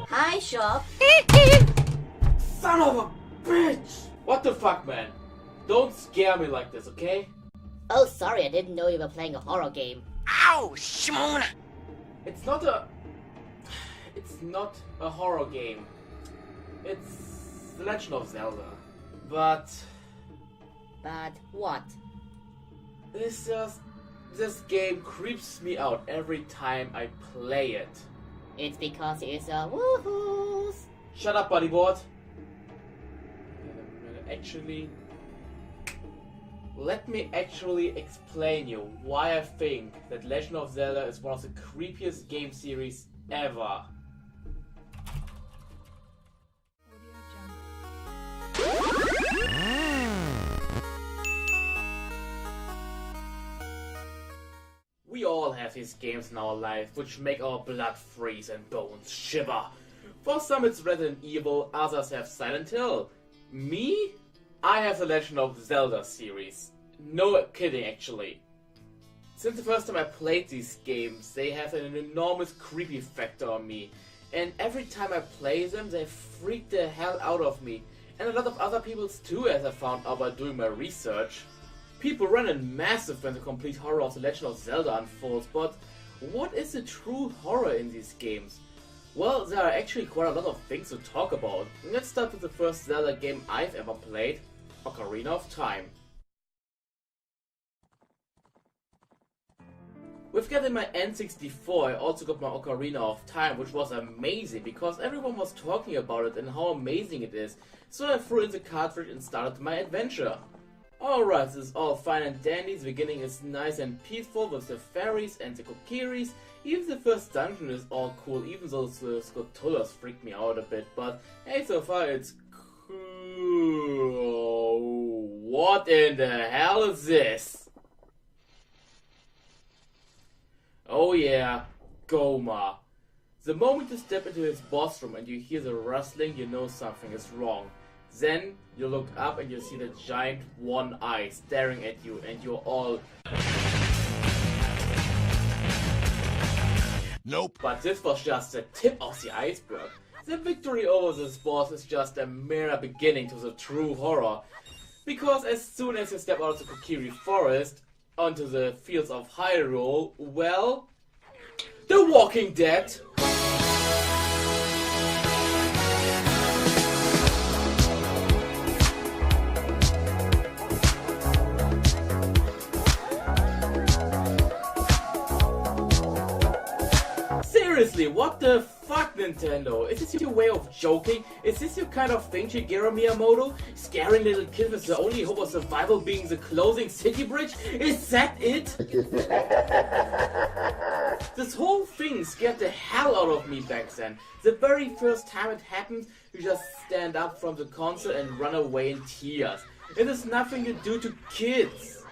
Hi, shop. Son of a bitch! What the fuck, man? Don't scare me like this, okay? Oh, sorry, I didn't know you were playing a horror game. Ow, Shimona! It's not a horror game. It's The Legend of Zelda. But But what? this game creeps me out every time I play it. It's because it's a woohoos. Shut up, bodyboard. Let me actually explain you why I think that Legend of Zelda is one of the creepiest game series ever. We all have these games in our life which make our blood freeze and bones shiver. For some it's Resident Evil, others have Silent Hill. Me? I have the Legend of Zelda series. No kidding, actually. Since the first time I played these games, they have an enormous creepy factor on me. And every time I play them, they freak the hell out of me. And a lot of other people's too, as I found out by doing my research. People run in massive when the complete horror of the Legend of Zelda unfolds, but what is the true horror in these games? Well, there are actually quite a lot of things to talk about. Let's start with the first Zelda game I've ever played, Ocarina of Time. With getting my N64, I also got my Ocarina of Time, which was amazing because everyone was talking about it and how amazing it is, so I threw in the cartridge and started my adventure. Alright, this is all fine and dandy, the beginning is nice and peaceful with the fairies and the kokiris. Even the first dungeon is all cool, even though the Scotolas freaked me out a bit, but hey, so far it's cool. What in the hell is this? Oh yeah, Goma. The moment you step into his boss room and you hear the rustling, you know something is wrong. Then you look up and you see the giant one eye staring at you and you're all... Nope. But this was just the tip of the iceberg. The victory over this boss is just a mere beginning to the true horror. Because as soon as you step out of the Kokiri forest onto the fields of Hyrule, well... The Walking Dead! Seriously, what the fuck, Nintendo? Is this your way of joking? Is this your kind of thing, Shigeru Miyamoto? Scaring little kids with the only hope of survival being the closing city bridge? Is that it? This whole thing scared the hell out of me back then. The very first time it happened, you just stand up from the console and run away in tears. It is nothing you do to kids.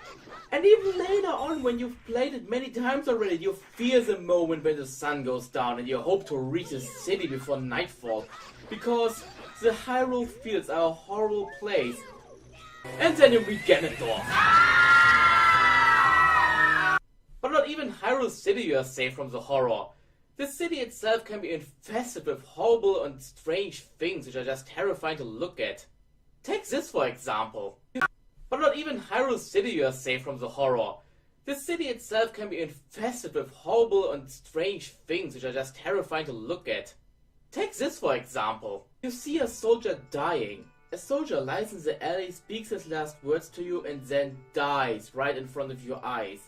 And even later on, when you've played it many times already, you fear the moment when the sun goes down and you hope to reach the city before nightfall. Because the Hyrule Fields are a horrible place. And then you meet Ganondorf. But not even Hyrule City you are safe from the horror. The city itself can be infested with horrible and strange things which are just terrifying to look at. Take this for example. But not even Hyrule City you are safe from the horror. The city itself can be infested with horrible and strange things which are just terrifying to look at. Take this for example. You see a soldier dying. A soldier lies in the alley, speaks his last words to you and then dies right in front of your eyes.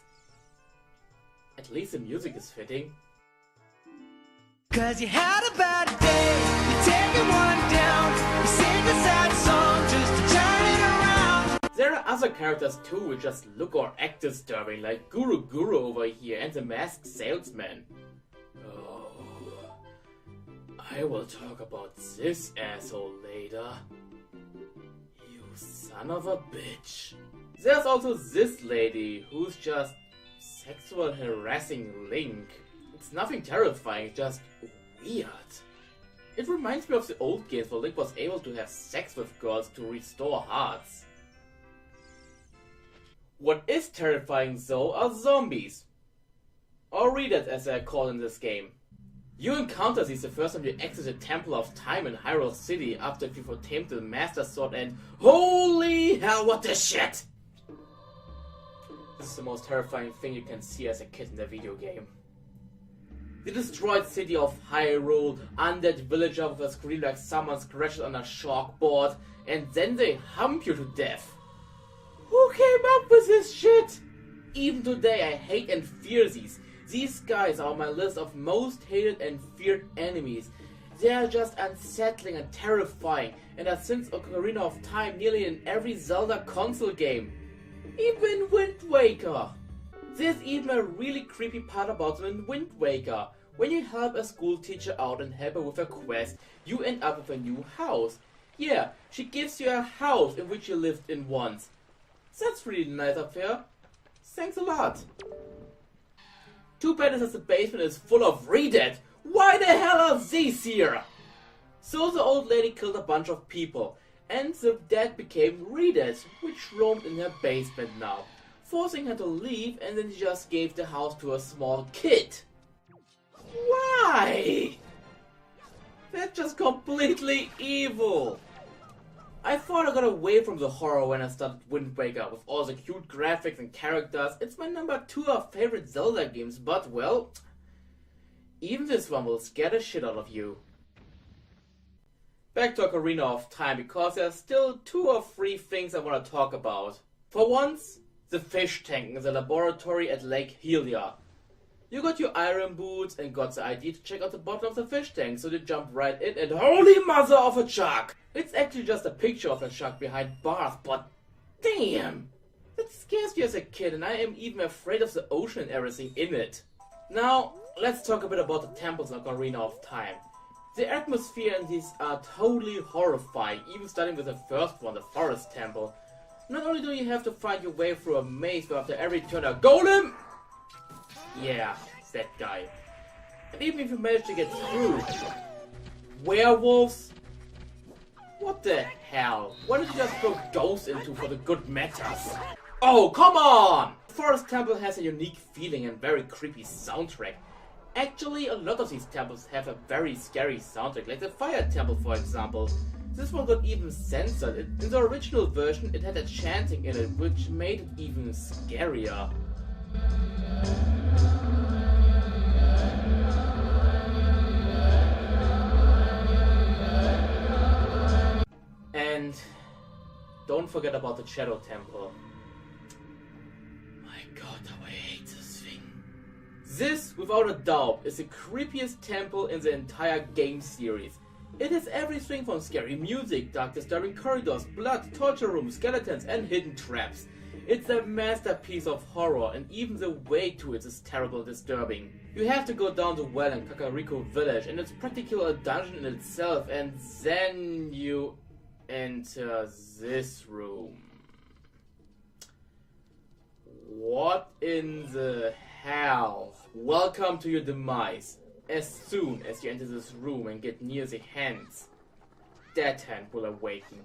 At least the music is fitting. Cause you had a bad day, you're taking one down, you sing a sad song just to turn it around. There are other characters too which just look or act disturbing, like Guru Guru over here and the Masked Salesman. Oh, I will talk about this asshole later. You son of a bitch. There's also this lady who's just sexual harassing Link. It's nothing terrifying, just weird. It reminds me of the old games where Link was able to have sex with girls to restore hearts. What is terrifying though are zombies. Or readers as they're called in this game. You encounter these the first time you exit the Temple of Time in Hyrule City after you've obtained the Master Sword and holy hell, what the shit! This is the most terrifying thing you can see as a kid in a video game. The destroyed city of Hyrule, undead villager with a scream like someone scratched on a chalkboard, and then they hump you to death. Who came up with this shit? Even today I hate and fear these. These guys are on my list of most hated and feared enemies. They are just unsettling and terrifying, and are since Ocarina of Time nearly in every Zelda console game. Even Wind Waker. There's even a really creepy part about them in Wind Waker. When you help a school teacher out and help her with a quest, you end up with a new house. Yeah, she gives you a house in which you lived in once. That's really nice of her. Thanks a lot. Too bad is that the basement is full of Redead. Why the hell are these here? So the old lady killed a bunch of people, and the dead became Redead, which roamed in her basement now, forcing her to leave, and then she just gave the house to a small kid. Why? That's just completely evil. I thought I got away from the horror when I started Wind Waker with all the cute graphics and characters. It's my number 2 of favorite Zelda games, but well, even this one will scare the shit out of you. Back to Ocarina of Time, because there's still 2 or 3 things I want to talk about. For once, the fish tank in the laboratory at Lake Hylia. You got your iron boots and got the idea to check out the bottom of the fish tank, so you jump right in and holy mother of a shark! It's actually just a picture of a shark behind bars, but damn! That scares me as a kid, and I am even afraid of the ocean and everything in it. Now, let's talk a bit about the temples in Ocarina of Time. The atmosphere in these are totally horrifying, even starting with the first one, the Forest Temple. Not only do you have to find your way through a maze where after every turn a golem! Yeah, that guy. And even if you manage to get through, werewolves? What the hell? Why did you just throw ghosts into for the good matters? Oh, come on! The Forest Temple has a unique feeling and very creepy soundtrack. Actually, a lot of these temples have a very scary soundtrack, like the Fire Temple for example. This one got even censored. In the original version it had a chanting in it, which made it even scarier. And don't forget about the Shadow Temple. My god, how I hate this thing. This, without a doubt, is the creepiest temple in the entire game series. It has everything from scary music, dark disturbing corridors, blood, torture rooms, skeletons and hidden traps. It's a masterpiece of horror, and even the way to it is terrible and disturbing. You have to go down the well in Kakariko Village, and it's practically a dungeon in itself, and then you enter this room. What in the hell? Welcome to your demise. As soon as you enter this room and get near the hands, that hand will awaken.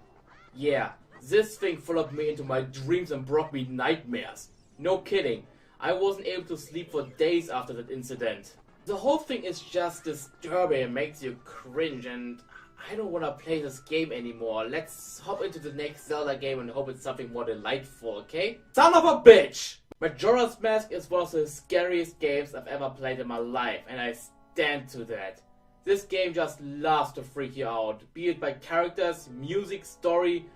Yeah, this thing followed me into my dreams and brought me nightmares. No kidding, I wasn't able to sleep for days after that incident. The whole thing is just disturbing and makes you cringe, and I don't want to play this game anymore. Let's hop into the next Zelda game and hope it's something more delightful, okay? Son of a bitch! Majora's Mask is one of the scariest games I've ever played in my life, and I stand to that. This game just loves to freak you out, be it by characters, music, story,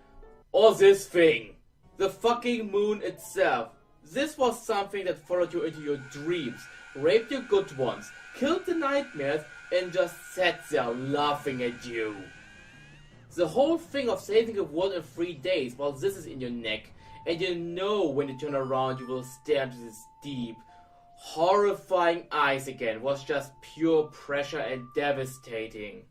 or this thing. The fucking moon itself. This was something that followed you into your dreams, raped your good ones, killed the nightmares, and just sat there laughing at you. The whole thing of saving the world in 3 days while this is in your neck, and you know when you turn around you will stare into this deep, horrifying eyes again. It was just pure pressure and devastating.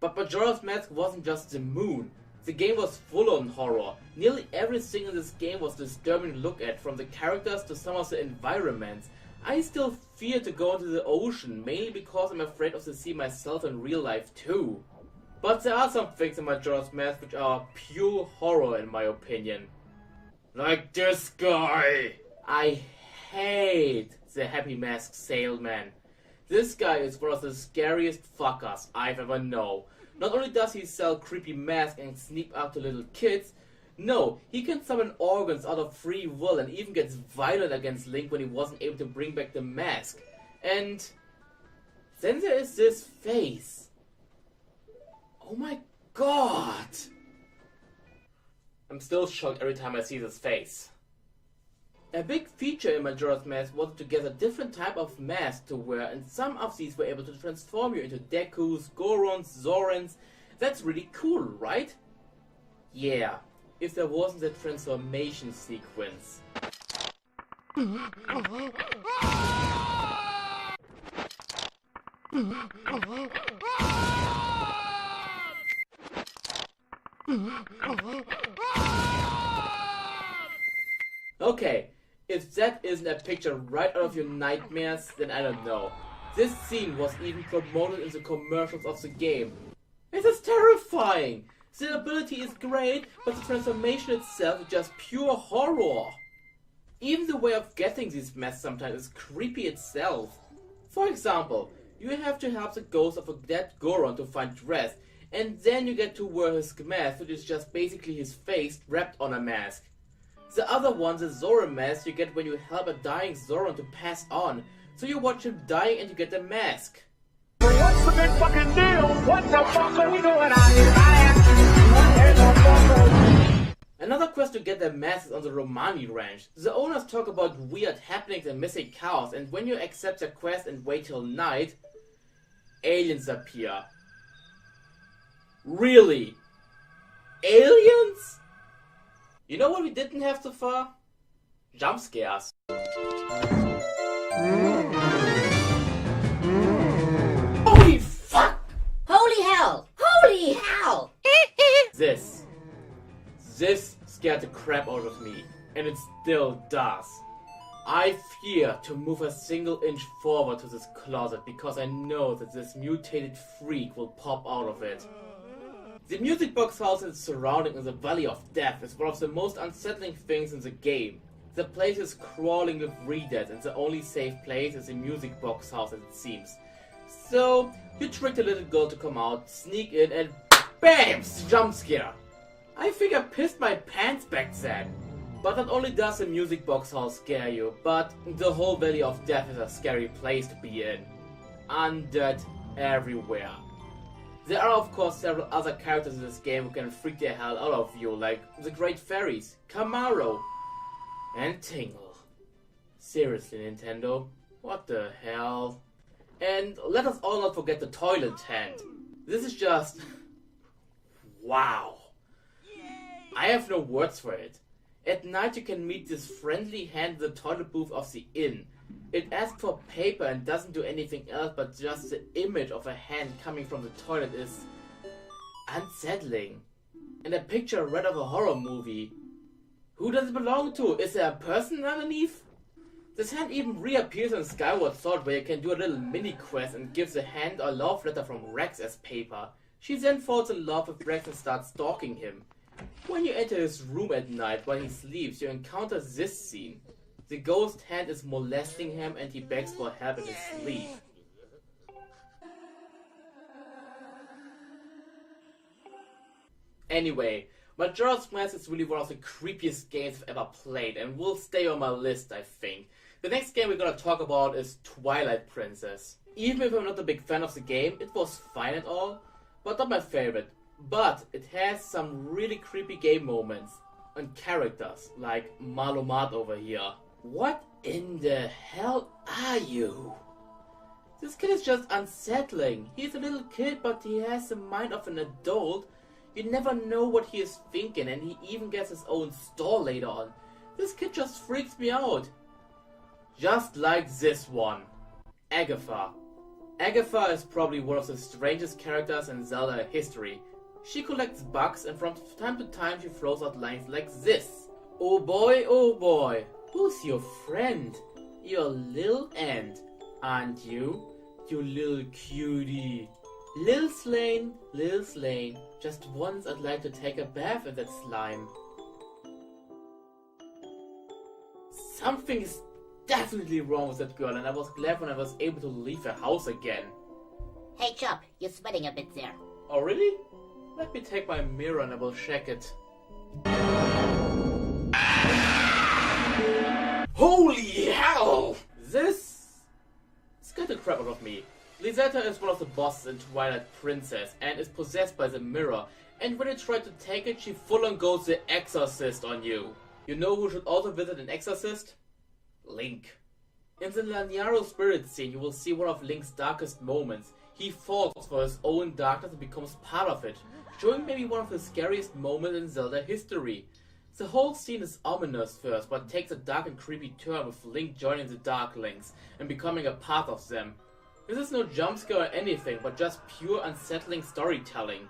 But Majora's Mask wasn't just the moon. The game was full on horror. Nearly everything in this game was disturbing to look at, from the characters to some of the environments. I still fear to go into the ocean, mainly because I'm afraid of the sea myself in real life too. But there are some things in Majora's Mask which are pure horror in my opinion. Like this guy! I hate the Happy Mask Salesman. This guy is one of the scariest fuckers I've ever known. Not only does he sell creepy masks and sneak up to little kids, no, he can summon organs out of free will and even gets violent against Link when he wasn't able to bring back the mask. And then there is this face. Oh my god! I'm still shocked every time I see this face. A big feature in Majora's Mask was to get a different type of mask to wear, and some of these were able to transform you into Dekus, Gorons, Zorans. That's really cool, right? Yeah, if there wasn't the transformation sequence. Okay, if that isn't a picture right out of your nightmares, then I don't know. This scene was even promoted in the commercials of the game. It is terrifying! The ability is great, but the transformation itself is just pure horror. Even the way of getting these masks sometimes is creepy itself. For example, you have to help the ghost of a dead Goron to find rest, and then you get to wear his mask, which is just basically his face wrapped on a mask. The other one, the Zoran mask, you get when you help a dying Zoran to pass on. So you watch him dying and you get the mask. What's the big fucking deal? What the fuck are we doing out here? Another quest to get the mask is on the Romani Ranch. The owners talk about weird happenings and missing cows, and when you accept the quest and wait till night, aliens appear. Really? Aliens? You know what we didn't have so far? Jump scares. Holy fuck! Holy hell! Holy hell! This scared the crap out of me, and it still does. I fear to move a single inch forward to this closet because I know that this mutated freak will pop out of it. The music box house and its surrounding in the Valley of Death is one of the most unsettling things in the game. The place is crawling with readers, and the only safe place is the music box house, as it seems. So, you trick the little girl to come out, sneak in, and BAM! Jump scare! I think I pissed my pants back then. But not only does the music box house scare you, but the whole Valley of Death is a scary place to be in. Undead everywhere. There are of course several other characters in this game who can freak the hell out of you, like the Great Fairies, Camaro, and Tingle. Seriously, Nintendo? What the hell? And let us all not forget the toilet tent. This is just... wow. I have no words for it. At night you can meet this friendly hand in the toilet booth of the inn. It asks for paper and doesn't do anything else, but just the image of a hand coming from the toilet is unsettling. And a picture right of a horror movie. Who does it belong to? Is there a person underneath? This hand even reappears in Skyward Sword, where you can do a little mini quest and gives the hand a love letter from Rex as paper. She then falls in love with Rex and starts stalking him. When you enter his room at night while he sleeps, you encounter this scene. The ghost hand is molesting him and he begs for help in his sleep. Anyway, Majora's Mask is really one of the creepiest games I've ever played and will stay on my list, I think. The next game we're gonna talk about is Twilight Princess. Even if I'm not a big fan of the game, it was fine and all, but not my favorite. But it has some really creepy game moments and characters, like Malumat over here. What in the hell are you? This kid is just unsettling. He's a little kid, but he has the mind of an adult. You never know what he is thinking, and he even gets his own store later on. This kid just freaks me out. Just like this one. Agatha. Agatha is probably one of the strangest characters in Zelda history. She collects bugs and from time to time she throws out lines like this. Oh boy, who's your friend? Your little ant, aren't you? You little cutie. Lil Slane, just once I'd like to take a bath in that slime. Something is definitely wrong with that girl, and I was glad when I was able to leave her house again. Hey, Chop, you're sweating a bit there. Oh really? Let me take my mirror and I will check it. Holy hell! This scared the crap out of me. Lisetta is one of the bosses in Twilight Princess and is possessed by the mirror, and when you try to take it, she full on goes the exorcist on you. You know who should also visit an exorcist? Link. In the Laniaro spirit scene, you will see one of Link's darkest moments. He falls for his own darkness and becomes part of it, showing maybe one of the scariest moments in Zelda history. The whole scene is ominous first, but takes a dark and creepy turn with Link joining the Dark Links and becoming a part of them. This is no jumpscare or anything, but just pure unsettling storytelling.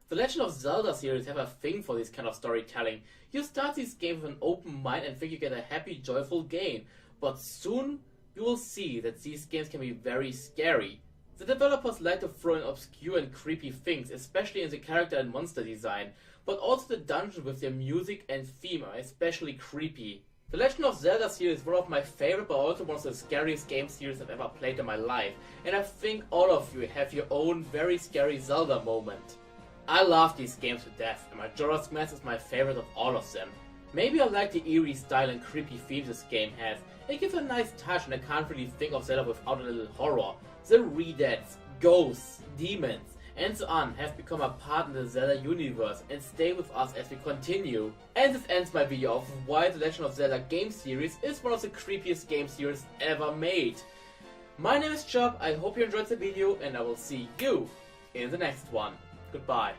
The Legend of Zelda series have a thing for this kind of storytelling. You start these games with an open mind and think you get a happy, joyful game, but soon you will see that these games can be very scary. The developers like to throw in obscure and creepy things, especially in the character and monster design, but also the dungeons with their music and theme are especially creepy. The Legend of Zelda series is one of my favorite, but also one of the scariest game series I've ever played in my life, and I think all of you have your own very scary Zelda moment. I love these games to death, and Majora's Mask is my favorite of all of them. Maybe I like the eerie style and creepy themes this game has. It gives a nice touch, and I can't really think of Zelda without a little horror. The Redeads, ghosts, demons, and so on have become a part in the Zelda universe and stay with us as we continue. And this ends my video of why the Legend of Zelda game series is one of the creepiest game series ever made. My name is Chop, I hope you enjoyed the video, and I will see you in the next one. Goodbye.